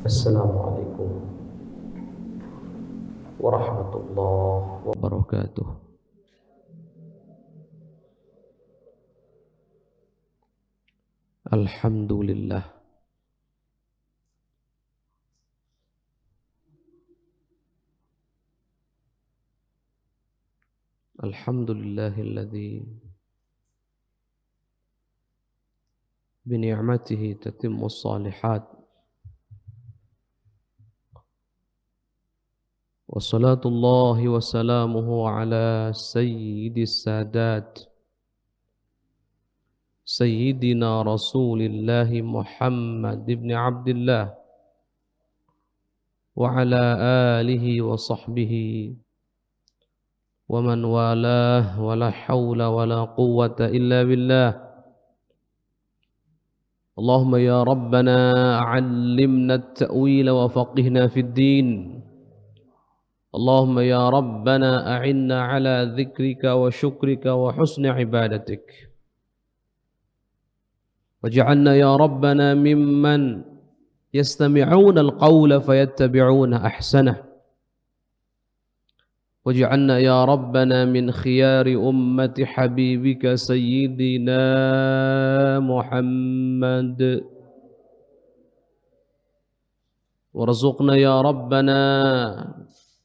Assalamualaikum warahmatullahi wabarakatuh. Alhamdulillah. Alhamdulillahilladzi bini'matihi tatimmus shalihat. Wassalatullahi wassalamuhu ala sayyidis sadat Sayyidina Rasulillahi Muhammad ibn Abdullah wa ala alihi wa sahbihi wa man walah wa la hawla wa la quwwata illa billah. Allahumma ya Rabbana allimna at-ta'wila wa faqihna fid din. Allahumma ya Rabbana a'inna ala dhikrika wa syukrika wa husni ibadatik. Waj'alna ya Rabbana mimman yastami'una al-qawla fayattabi'una ahsanah. Waj'alna ya Rabbana min khiyari ummati habibika sayyidina Muhammad. Warzuqna ya Rabbana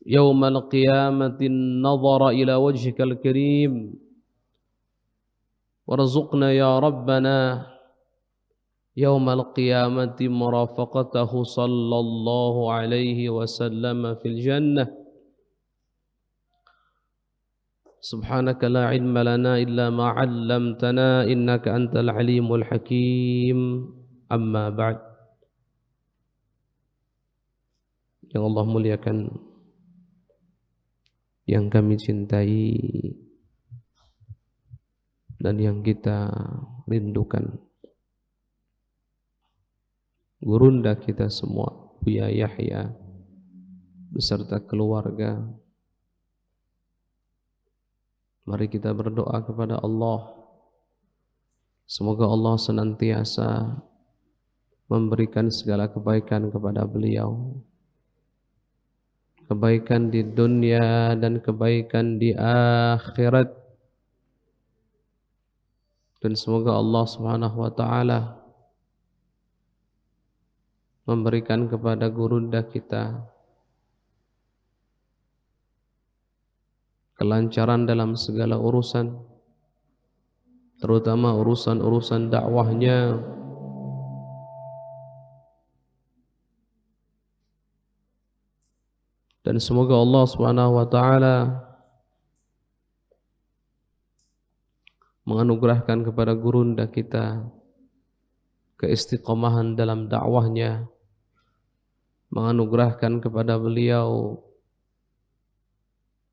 yawmal qiyamati an-nadhara ila wajhikal karim. Warzuqna ya Rabbana yawmal qiyamati murafaqatahu sallallahu alaihi wasallam fil jannah. Subhanaka la ilma lana illa ma 'allamtana innaka antal alimul hakim. Amma ba'd. Yang Allah muliakan, yang kami cintai dan yang kita rindukan, gurunda kita semua, Buya Yahya beserta keluarga. Mari kita berdoa kepada Allah, semoga Allah senantiasa memberikan segala kebaikan kepada beliau, kebaikan di dunia dan kebaikan di akhirat. Dan semoga Allah Subhanahu wa taala memberikan kepada gurunda kita kelancaran dalam segala urusan, terutama urusan-urusan dakwahnya. Dan semoga Allah Subhanahu wa taala menganugerahkan kepada gurunda kita keistiqomahan dalam dakwahnya, menganugerahkan kepada beliau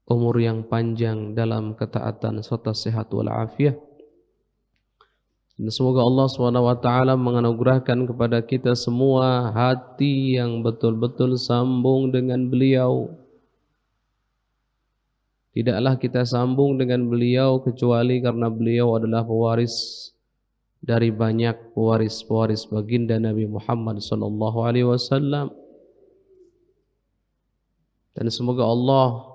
umur yang panjang dalam ketaatan serta sehat wal afiah. Dan semoga Allah SWT menganugerahkan kepada kita semua hati yang betul-betul sambung dengan beliau. Tidaklah kita sambung dengan beliau kecuali karena beliau adalah pewaris dari banyak pewaris-pewaris baginda Nabi Muhammad SAW. Dan semoga Allah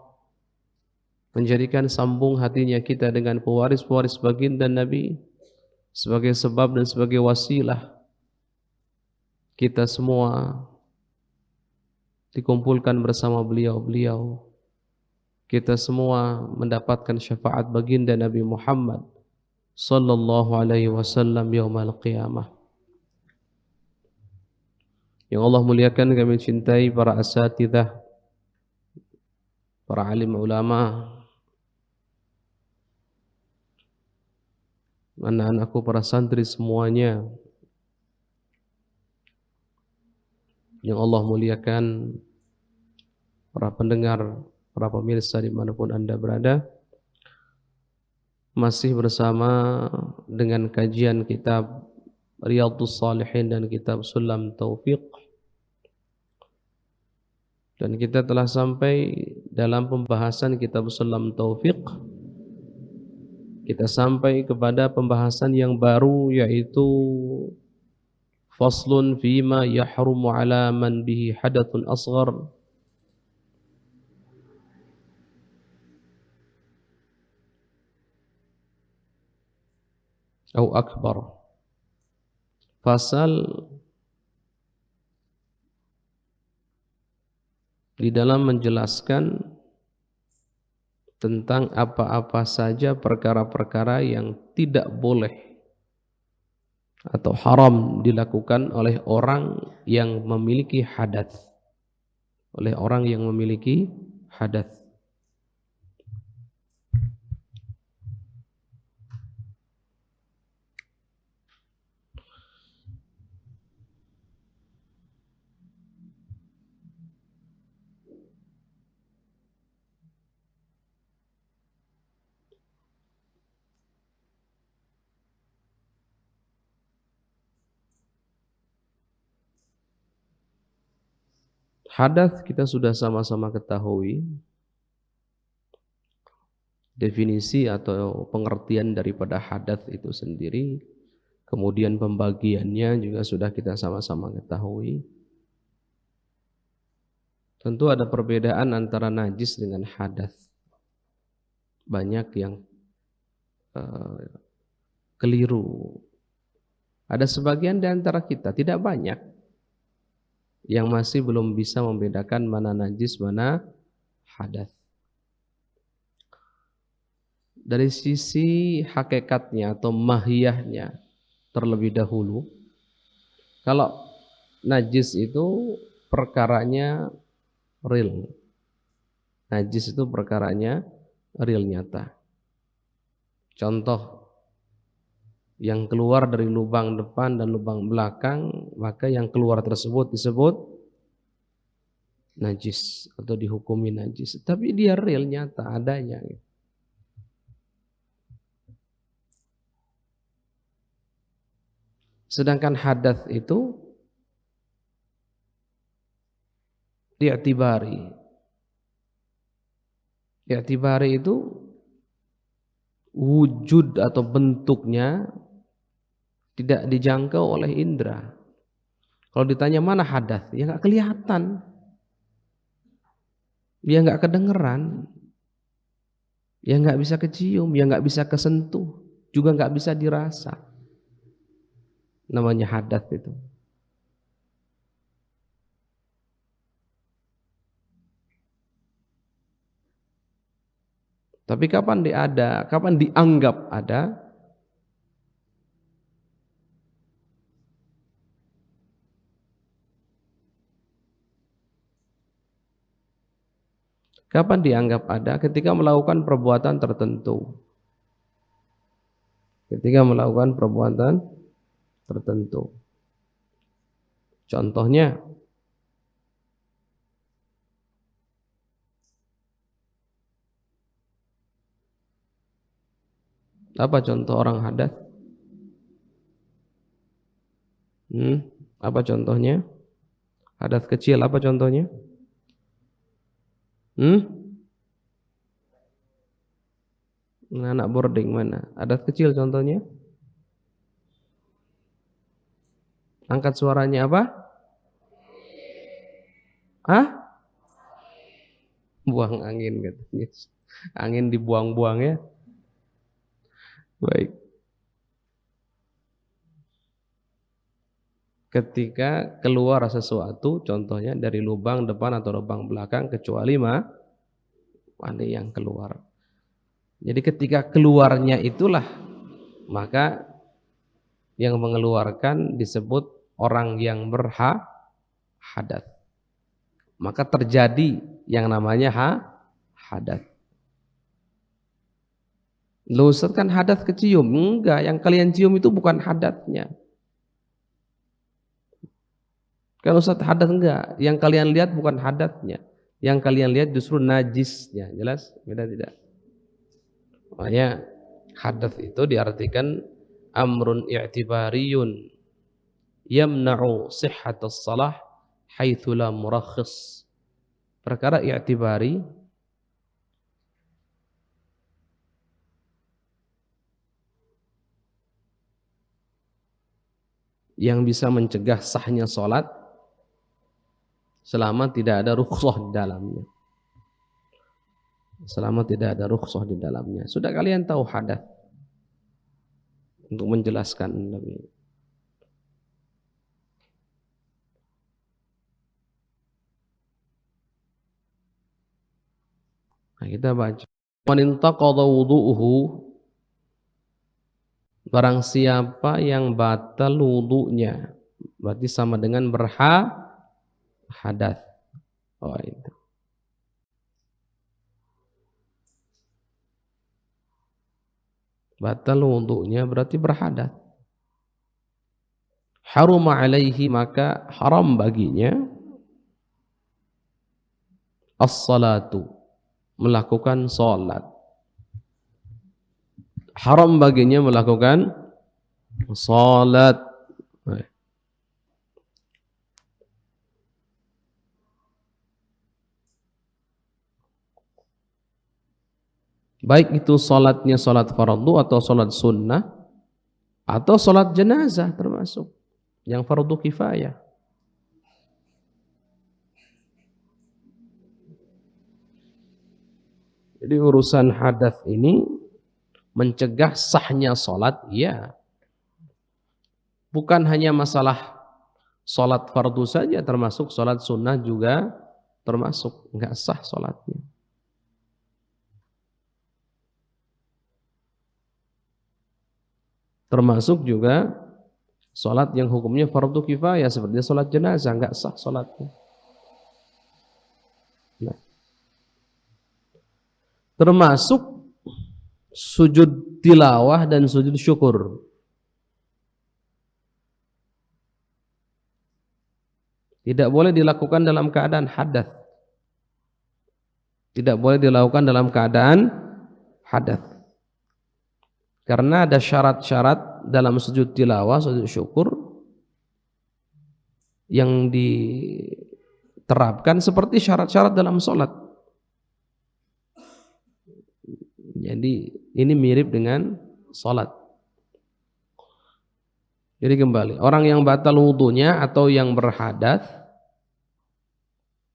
menjadikan sambung hatinya kita dengan pewaris-pewaris baginda Nabi sebagai sebab dan sebagai wasilah kita semua dikumpulkan bersama beliau-beliau. Kita semua mendapatkan syafaat baginda Nabi Muhammad sallallahu alaihi wasallam yaumil qiyamah. Yang Allah muliakan, kami cintai para asatidzah, para alim ulama, anak-anakku, para santri semuanya yang Allah muliakan, para pendengar, para pemirsa dimanapun Anda berada. Masih bersama dengan kajian kitab Riyadhus Shalihin dan kitab Sulam Taufiq. Dan kita telah sampai dalam pembahasan kitab Sulam Taufiq. Kita sampai kepada pembahasan yang baru, yaitu Faslun fima yahrumu ala man bihi hadathun asghar atau akbar. Fasal di dalam menjelaskan tentang apa-apa saja perkara-perkara yang tidak boleh atau haram dilakukan oleh orang yang memiliki hadath. Oleh orang yang memiliki hadath. Hadath kita sudah sama-sama ketahui definisi atau pengertian daripada hadath itu sendiri, kemudian pembagiannya juga sudah kita sama-sama ketahui. Tentu ada perbedaan antara najis dengan hadath. Banyak yang keliru. Ada sebagian di antara kita, tidak banyak, yang masih belum bisa membedakan mana najis, mana hadath. Dari sisi hakikatnya atau mahiyahnya terlebih dahulu, kalau najis itu perkaranya real. Najis itu perkaranya real, nyata. Contoh, yang keluar dari lubang depan dan lubang belakang, maka yang keluar tersebut disebut najis atau dihukumi najis. Tapi dia real, nyata, adanya. Sedangkan hadath itu di'tibari. Di'tibari itu wujud atau bentuknya tidak dijangkau oleh indera. Kalau ditanya mana hadath, ya nggak kelihatan, ya nggak kedengeran, ya nggak bisa kecium, ya nggak bisa kesentuh, juga nggak bisa dirasa. Namanya hadath itu. Tapi kapan dia ada, kapan dianggap ada? Kapan dianggap ada? Ketika melakukan perbuatan tertentu. Ketika melakukan perbuatan tertentu. Contohnya, apa contoh orang hadath? Apa contohnya? Hadath kecil, apa contohnya? Anak boarding mana? Hadath kecil contohnya? Angkat suaranya apa? Buang angin katanya. Angin dibuang-buang ya. Baik. Ketika keluar sesuatu, contohnya dari lubang depan atau lubang belakang, kecuali mani yang keluar. Jadi ketika keluarnya itulah, maka yang mengeluarkan disebut orang yang berhadath. Maka terjadi yang namanya hadath. Loh Ustaz, kan hadath kecium? Enggak, yang kalian cium itu bukan hadathnya. Kan Ustaz hadath enggak, yang kalian lihat bukan hadathnya. Yang kalian lihat justru najisnya. Jelas? Beda tidak? Makanya hadath itu diartikan amrun i'tibariyun yamna'u sihhatas salah haitsu la murakhis. Perkara i'tibari yang bisa mencegah sahnya sholat selama tidak ada rukhsah di dalamnya. Selama tidak ada rukhsah di dalamnya. Sudah kalian tahu hadath untuk menjelaskan lebih. Nah, kita baca. Man intaqadha wudu'uhu, barang siapa yang batal wudu'nya, berarti sama dengan berhadath. Oh, itu. Batal wudu'nya berarti berhadath. Haruma alaihi, maka haram baginya as-salatu, melakukan salat. Haram baginya melakukan salat. Baik itu salatnya salat fardu atau salat sunnah atau salat jenazah, termasuk yang fardu kifayah. Jadi urusan hadath ini mencegah sahnya salat, ya. Bukan hanya masalah salat fardu saja, termasuk salat sunnah juga termasuk, enggak sah salatnya. Termasuk juga salat yang hukumnya fardu kifayah seperti salat jenazah, enggak sah salatnya. Nah, termasuk sujud tilawah dan sujud syukur. Tidak boleh dilakukan dalam keadaan hadath. Tidak boleh dilakukan dalam keadaan hadath. Karena ada syarat-syarat dalam sujud tilawah, sujud syukur yang diterapkan seperti syarat-syarat dalam sholat. Jadi ini mirip dengan sholat. Jadi kembali, orang yang batal wudunya atau yang berhadath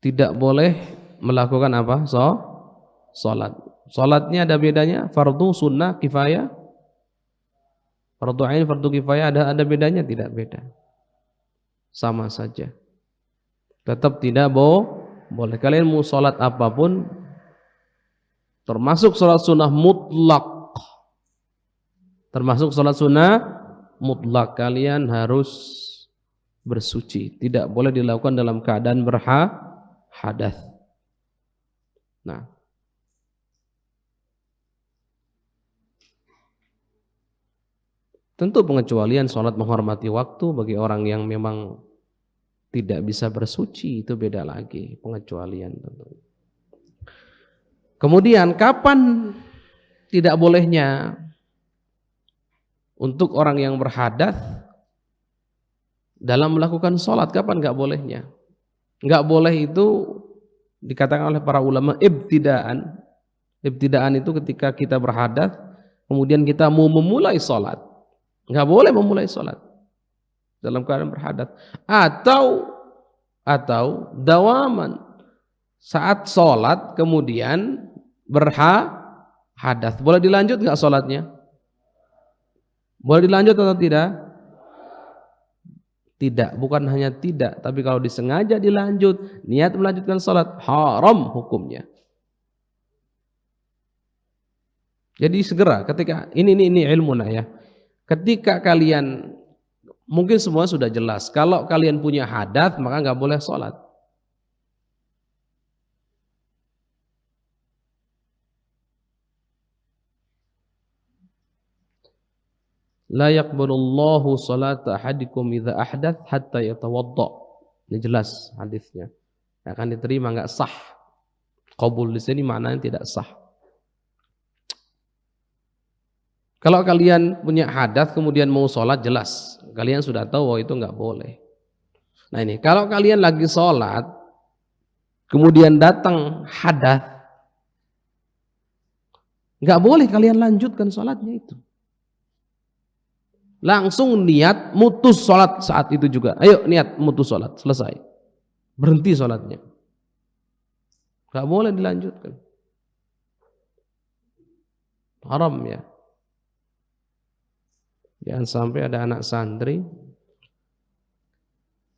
tidak boleh melakukan apa? Sholat. Sholatnya ada bedanya, fardu, sunnah, kifayah. Fardu ain, fardu kifayah ada bedanya? Tidak beda. Sama saja. Tetap tidak boleh. Kalian mau sholat apapun, termasuk sholat sunnah mutlak. Termasuk sholat sunnah mutlak, kalian harus bersuci. Tidak boleh dilakukan dalam keadaan berhadath. Nah, tentu pengecualian sholat menghormati waktu bagi orang yang memang tidak bisa bersuci, itu beda lagi, pengecualian tentu. Kemudian kapan tidak bolehnya untuk orang yang berhadath dalam melakukan sholat, kapan nggak bolehnya? Nggak boleh itu dikatakan oleh para ulama ibtidaan. Ibtidaan itu ketika kita berhadath kemudian kita mau memulai sholat. Nggak boleh memulai sholat dalam keadaan berhadath. Atau dawaman, saat sholat kemudian berhadath. Boleh dilanjut nggak sholatnya? Boleh dilanjut atau tidak? Tidak, bukan hanya tidak, tapi kalau disengaja dilanjut, niat melanjutkan sholat, haram hukumnya. Jadi segera ketika ini ilmu ya. Ketika kalian, mungkin semua sudah jelas, kalau kalian punya hadath maka nggak boleh sholat. La yaqbalullahu salata ahadikum idza ahdath hatta yatawadda. Ini jelas hadisnya. Akan diterima, nggak sah. Qabul di sini maknanya tidak sah. Kalau kalian punya hadath kemudian mau sholat, jelas kalian sudah tahu bahwa itu nggak boleh. Nah ini, kalau kalian lagi sholat kemudian datang hadath, nggak boleh kalian lanjutkan sholatnya itu. langsung niat mutus sholat saat itu juga. Ayo niat mutus sholat, selesai, berhenti sholatnya, nggak boleh dilanjutkan, haram ya. Jangan sampai ada anak santri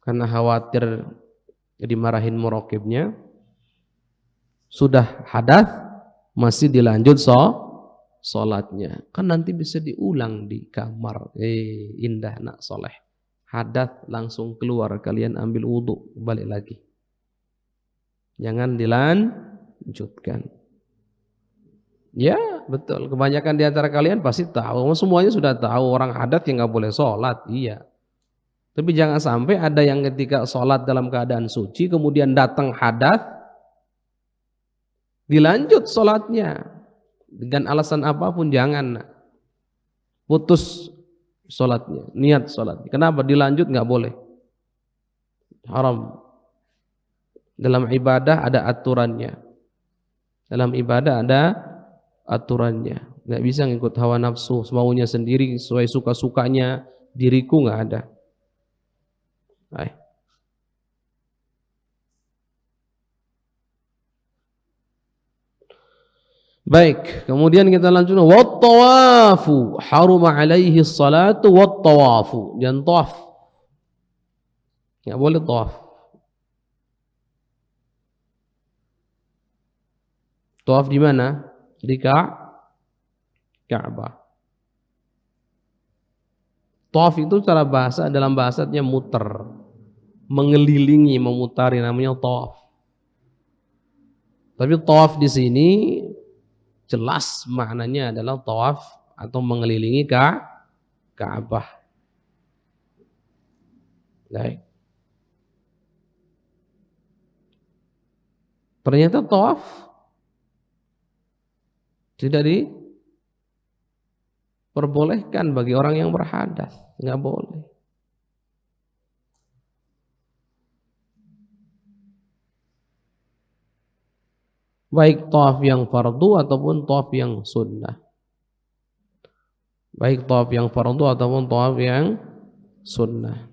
karena khawatir dimarahin muraqibnya, sudah hadas masih dilanjut sholatnya, kan nanti bisa diulang di kamar. Indah nak soleh, hadas langsung keluar, kalian ambil wudhu, balik lagi, jangan dilanjutkan. Ya betul, kebanyakan di antara kalian pasti tahu, semuanya sudah tahu orang hadas yang nggak boleh sholat. Iya, tapi jangan sampai ada yang ketika sholat dalam keadaan suci kemudian datang hadas, dilanjut sholatnya dengan alasan apapun, jangan, putus sholatnya, niat sholatnya. Kenapa? Dilanjut nggak boleh, haram. Dalam ibadah ada aturannya, dalam ibadah ada aturannya, nggak bisa ngikut hawa nafsu semaunya sendiri sesuai suka-sukanya diriku, nggak ada. Baik, kemudian kita lanjut, wat tawafu haruma alaihi salatu wat tawafu, jangan tawaf, nggak boleh tawaf. Tawaf di mana? Di Ka'bah. Tawaf itu secara bahasa, dalam bahasanya muter, mengelilingi, memutari, namanya tawaf. Tapi tawaf di sini jelas maknanya adalah tawaf atau mengelilingi Ka'bah. Baik. Ternyata tawaf tidak diperbolehkan bagi orang yang berhadas, nggak boleh. Baik tawaf yang fardu ataupun tawaf yang sunnah. Baik tawaf yang fardu ataupun tawaf yang sunnah.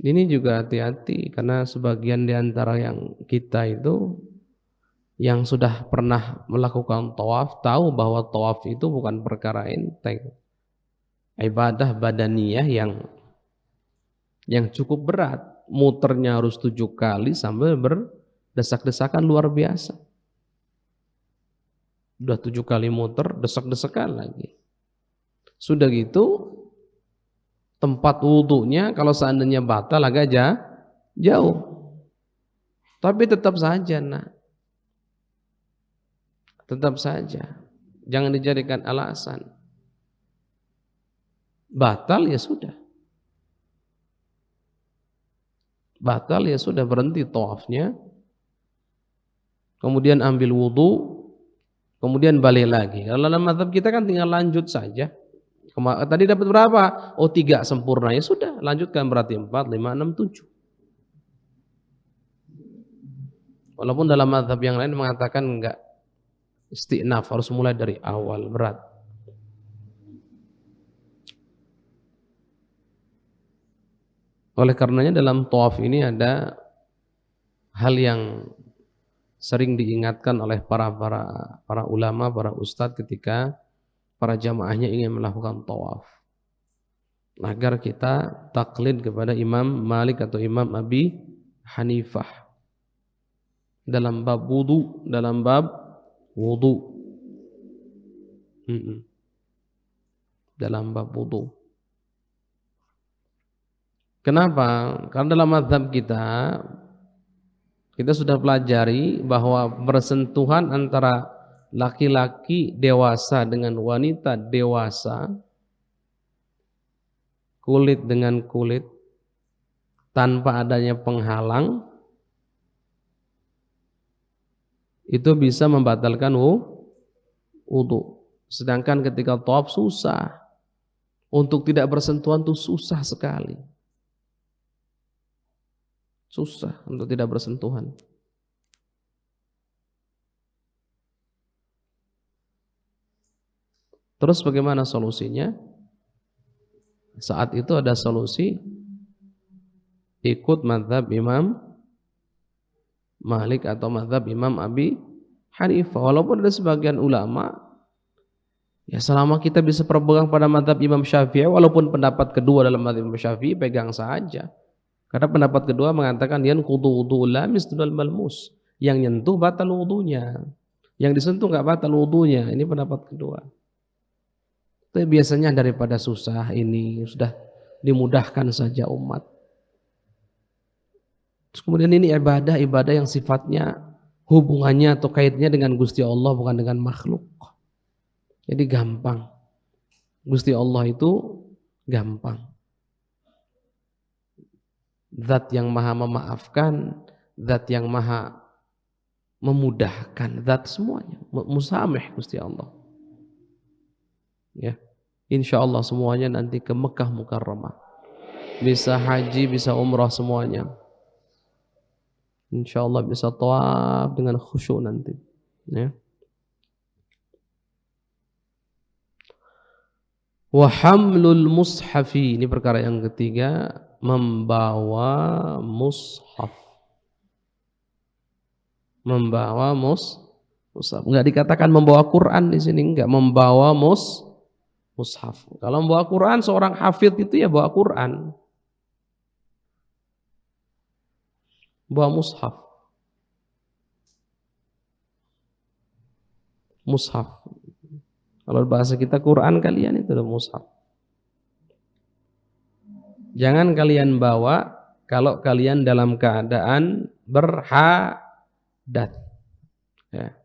Ini juga hati-hati, karena sebagian di antara yang kita itu yang sudah pernah melakukan tawaf tahu bahwa tawaf itu bukan perkara enteng. Ibadah badaniyah yang cukup berat, muternya harus 7 kali sambil berdesak-desakan luar biasa. Udah 7 kali muter, desak-desakan lagi. Sudah gitu tempat wudhunya kalau seandainya batal agak jauh. Tapi tetap saja tetap saja jangan dijadikan alasan. Batal ya sudah. Batal ya sudah, berhenti tawafnya. Kemudian ambil wudhu, kemudian balik lagi. Kalau dalam mazhab kita kan tinggal lanjut saja. Tadi dapat berapa? Oh 3 sempurna, ya sudah, lanjutkan, berarti 4, 5, 6, 7. Walaupun dalam mazhab yang lain mengatakan enggak, istiqnaf, harus mulai dari awal, berat. Oleh karenanya dalam tawaf ini ada hal yang sering diingatkan oleh para ulama, para ustadz ketika para jamaahnya ingin melakukan tawaf, agar kita taklid kepada Imam Malik atau Imam Abi Hanifah dalam bab wudu, dalam bab wudu. Kenapa? Karena dalam mazhab kita sudah pelajari bahwa bersentuhan antara laki-laki dewasa dengan wanita dewasa, kulit dengan kulit, tanpa adanya penghalang, itu bisa membatalkan wudu. Sedangkan ketika tawaf susah, untuk tidak bersentuhan itu susah sekali. Susah untuk tidak bersentuhan. Terus bagaimana solusinya? Saat itu ada solusi, ikut mazhab Imam Malik atau mazhab Imam Abi Hanifah. Walaupun ada sebagian ulama, ya selama kita bisa berpegang pada mazhab Imam Syafi'i, walaupun pendapat kedua dalam mazhab Imam Syafi'i, pegang saja. Karena pendapat kedua mengatakan yanqudu wudu'ul lamis dunal malmus. Yang nyentuh batal wudunya. Yang disentuh enggak batal wudunya. Ini pendapat kedua. Tapi biasanya daripada susah ini sudah dimudahkan saja umat. Terus kemudian ini ibadah yang sifatnya hubungannya atau kaitnya dengan Gusti Allah bukan dengan makhluk. Jadi gampang. Gusti Allah itu gampang. Zat yang maha memaafkan, zat yang maha memudahkan, zat semuanya. Musamih Gusti Allah. Ya, insya Allah semuanya nanti ke Mekah Mukarramah. Bisa haji, bisa umrah semuanya. Insya Allah bisa tawaf dengan khusyuk nanti. Ya. Wa hamlul mushafi, ini perkara yang ketiga, membawa mushaf. Membawa mushaf. Enggak dikatakan membawa Quran di sini, enggak, membawa mushaf. Kalau membawa Quran, seorang hafidh itu ya bawa Quran. Bawa mushaf. Mushaf. Kalau bahasa kita Quran, kalian itu adalah mushaf. Jangan kalian bawa kalau kalian dalam keadaan berhadat. Ya.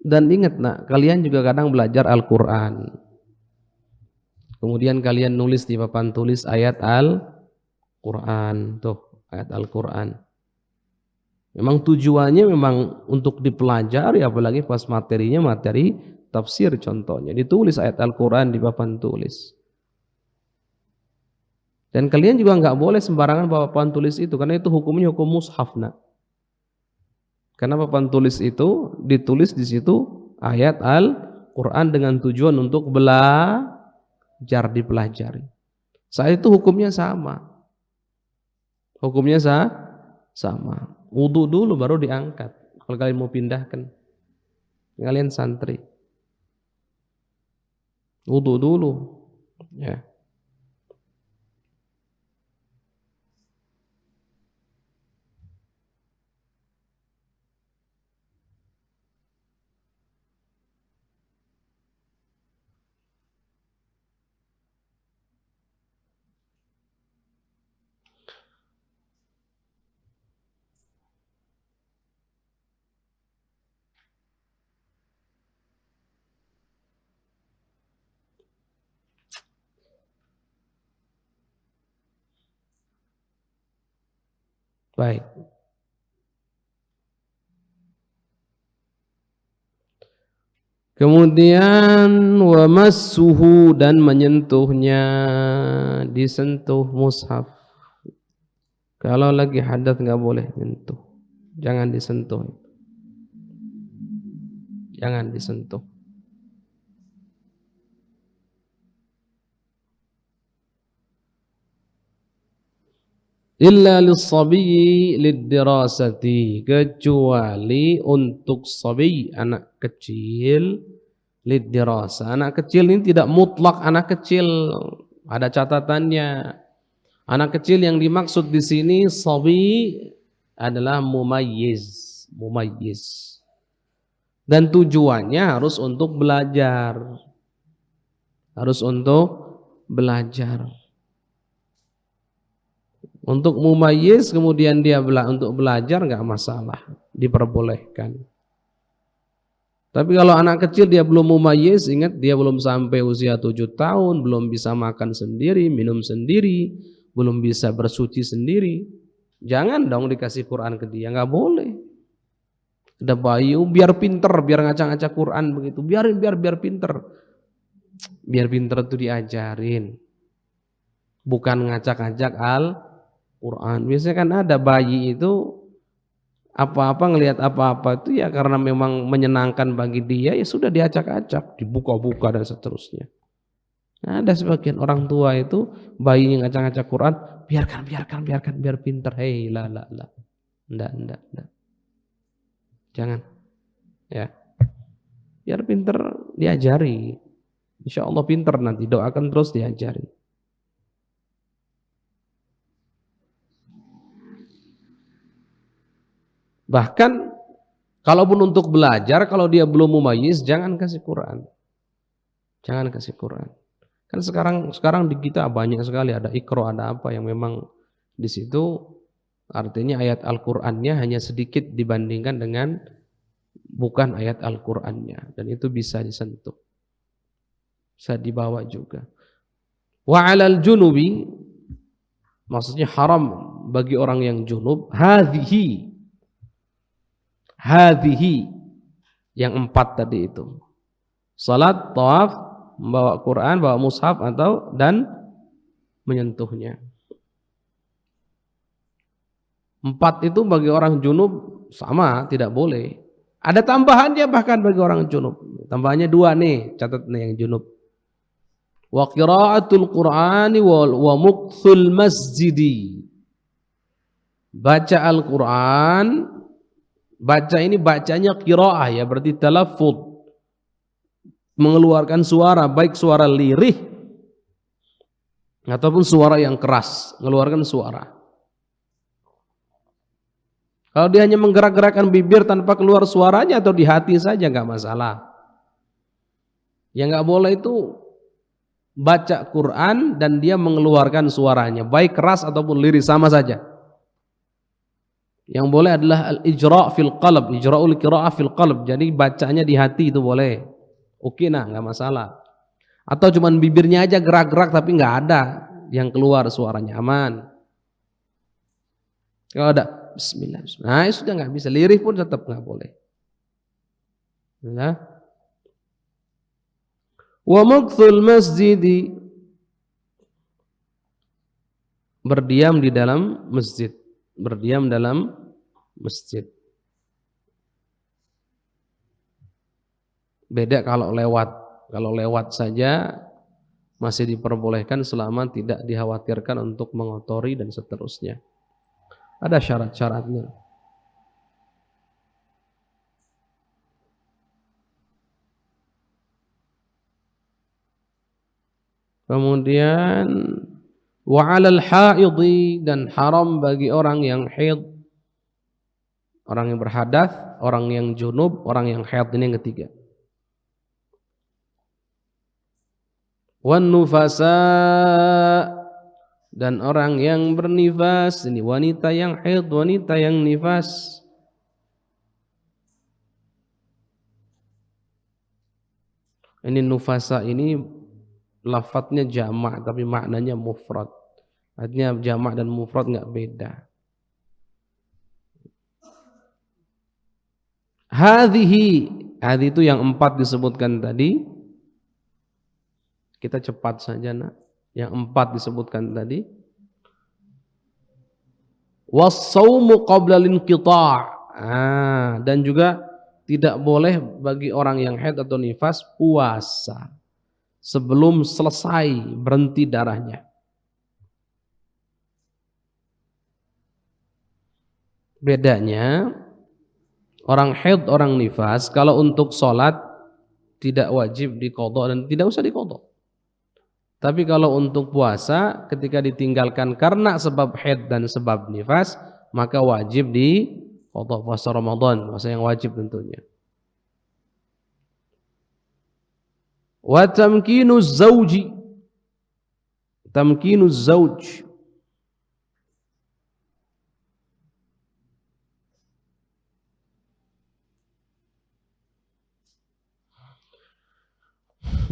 Dan ingat nak, kalian juga kadang belajar Al-Quran. Kemudian kalian nulis di papan tulis ayat Al-Quran. Tuh, ayat Al-Quran. Memang tujuannya memang untuk dipelajari, apalagi pas materinya materi tafsir contohnya. Ditulis ayat Al-Quran di papan tulis. Dan kalian juga nggak boleh sembarangan bawa papan tulis itu, karena itu hukumnya hukum mushaf. Nah. Karena papan tulis itu ditulis di situ ayat Al-Quran dengan tujuan untuk belajar, dipelajari. Saat itu hukumnya sama. Hukumnya sama. Wudu dulu baru diangkat. Kalau kalian mau pindahkan, kalian santri. Wudu dulu, ya. Baik. Kemudian wa massuhu, dan menyentuhnya, disentuh mushaf. Kalau lagi hadas nggak boleh menyentuh. Jangan disentuh. Jangan disentuh. Illa lis-sabiyyi lid-dirasati, kecuali untuk sabi, anak kecil, lid-dirasa. Anak kecil ini tidak mutlak anak kecil, ada catatannya. Anak kecil yang dimaksud di sini sabi adalah mumayyiz. Dan tujuannya harus untuk belajar. Harus untuk belajar. Untuk mumayyiz kemudian dia untuk belajar nggak masalah, diperbolehkan. Tapi kalau anak kecil dia belum mumayyiz, ingat dia belum sampai usia 7 tahun, belum bisa makan sendiri, minum sendiri, belum bisa bersuci sendiri. Jangan dong dikasih Quran ke dia, nggak boleh. Ada bayi, biar pinter, biar ngacak-ngacak Quran begitu, biar pinter. Biar pinter itu diajarin. Bukan ngacak-ngacak Al-Quran. Biasanya kan ada bayi itu apa-apa ngelihat apa-apa itu ya karena memang menyenangkan bagi dia ya sudah diacak-acak, dibuka-buka dan seterusnya. Nah, ada sebagian orang tua itu bayinya ngacak-ngacak Quran, biarkan biar pinter. Hei, la. Enggak. Jangan. Ya. Biar pinter diajari. Insya Allah pinter nanti, doakan terus diajari. Bahkan kalaupun untuk belajar, kalau dia belum mumayyiz, jangan kasih Quran. Jangan kasih Quran. Kan sekarang di kita banyak sekali ada Iqra, ada apa yang memang di situ artinya ayat Al-Qur'annya hanya sedikit dibandingkan dengan bukan ayat Al-Qur'annya, dan itu bisa disentuh. Bisa dibawa juga. Wa 'alal junubi, maksudnya haram bagi orang yang junub, hadhihi yang 4 tadi itu. Salat, tawaf, membawa Quran, bawa mushaf dan menyentuhnya. 4 itu bagi orang junub sama, tidak boleh. Ada tambahannya bahkan bagi orang junub. Tambahannya 2 nih, catat nih yang junub. Wa qiraatul Qur'ani wa muqthul masjidi. Baca Al-Qur'an, baca ini bacanya qiraah ya, berarti talaffuz. Mengeluarkan suara, baik suara lirih ataupun suara yang keras, mengeluarkan suara. Kalau dia hanya menggerak-gerakkan bibir tanpa keluar suaranya atau di hati saja enggak masalah. Yang enggak boleh itu baca Quran dan dia mengeluarkan suaranya, baik keras ataupun lirih sama saja. Yang boleh adalah al-ijra' fil qalb, ijra'ul qira'ah fil qalb. Jadi bacanya di hati itu boleh. Oke nah, enggak masalah. Atau cuman bibirnya aja gerak-gerak tapi enggak ada yang keluar suaranya, aman. Kalau ada bismillah. Nah, sudah enggak bisa, lirih pun tetap enggak boleh. Nah. Wa maqthul masjidi, berdiam di dalam masjid, berdiam dalam masjid. Beda kalau lewat saja masih diperbolehkan selama tidak dikhawatirkan untuk mengotori dan seterusnya. Ada syarat-syaratnya. Kemudian wa 'alal haidhi, dan haram bagi orang yang haid, orang yang berhadas, orang yang junub, orang yang haid, ini yang ketiga. Wan nufasa, dan orang yang bernifas, ini wanita yang haid, wanita yang nifas. Ini nufasa ini lafadznya jamak tapi maknanya mufrad. Artinya jamak dan mufrad enggak beda. Hadhihi itu yang 4 disebutkan tadi. Kita cepat saja nak. Yang 4 disebutkan tadi. Was-shaumu qabla al-inqita'. Dan juga tidak boleh bagi orang yang haid atau nifas puasa sebelum selesai berhenti darahnya. Bedanya orang haid, orang nifas kalau untuk sholat tidak wajib diqadha dan tidak usah diqadha. Tapi kalau untuk puasa ketika ditinggalkan karena sebab haid dan sebab nifas, maka wajib diqadha puasa Ramadan, puasa yang wajib tentunya. Wa tamkinuz zauji, tamkinuz zauj,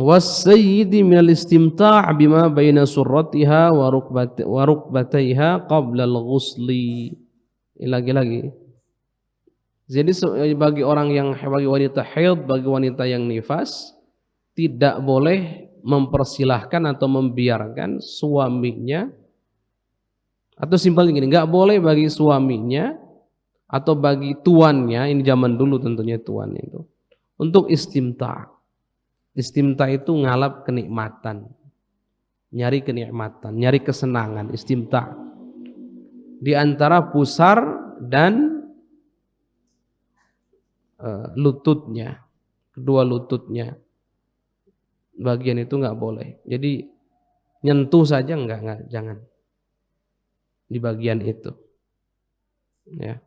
was-sayyidi minal istimta' bima baina surratiha wa rukbataiha qabla al-ghusli. Lagi-lagi. Jadi bagi orang yang bagi wanita haid, bagi wanita yang nifas tidak boleh mempersilahkan atau membiarkan suaminya, atau simpel gini, nggak boleh bagi suaminya atau bagi tuannya, ini zaman dulu tentunya tuan itu, untuk istimta. Istimta itu ngalap kenikmatan, nyari kenikmatan, nyari kesenangan, istimta. Di antara pusar dan lututnya, kedua lututnya, bagian itu nggak boleh. Jadi nyentuh saja nggak, jangan di bagian itu, ya.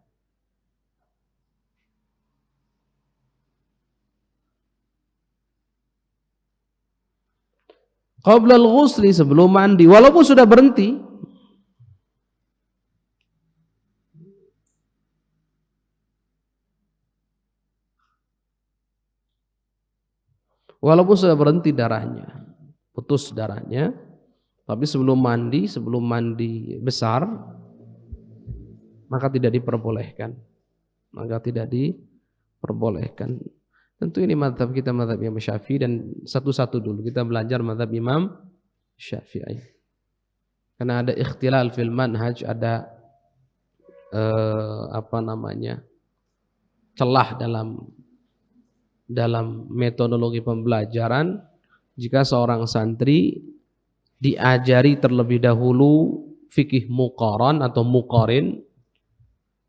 Qabla al-ghusli, sebelum mandi, walaupun sudah berhenti, walaupun sudah berhenti darahnya, putus darahnya, tapi sebelum mandi besar, maka tidak diperbolehkan. Maka tidak diperbolehkan. Tentu ini mazhab kita, mazhab Imam Syafi'i, dan satu-satu dulu kita belajar mazhab Imam Syafi'i. Karena ada ikhtilal fil manhaj, ada celah dalam metodologi pembelajaran. Jika seorang santri diajari terlebih dahulu fikih muqaran atau muqarin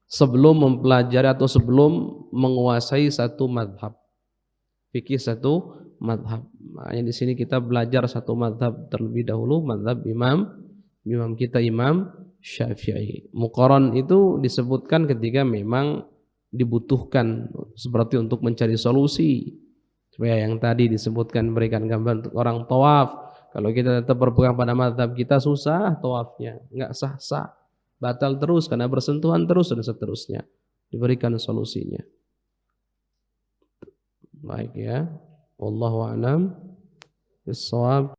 sebelum mempelajari atau sebelum menguasai satu madhab, fikih satu madhab. Makanya di sini kita belajar satu madhab terlebih dahulu, madhab imam kita Imam Syafi'i. Muqaran itu disebutkan ketika memang dibutuhkan seperti untuk mencari solusi, supaya yang tadi disebutkan berikan gambar untuk orang tawaf. Kalau kita tetap berpegang pada madhab kita, susah tawafnya, nggak sah-sah, batal terus karena bersentuhan terus dan seterusnya. Diberikan solusinya. Baik ya, wallahu a'lam bishawab.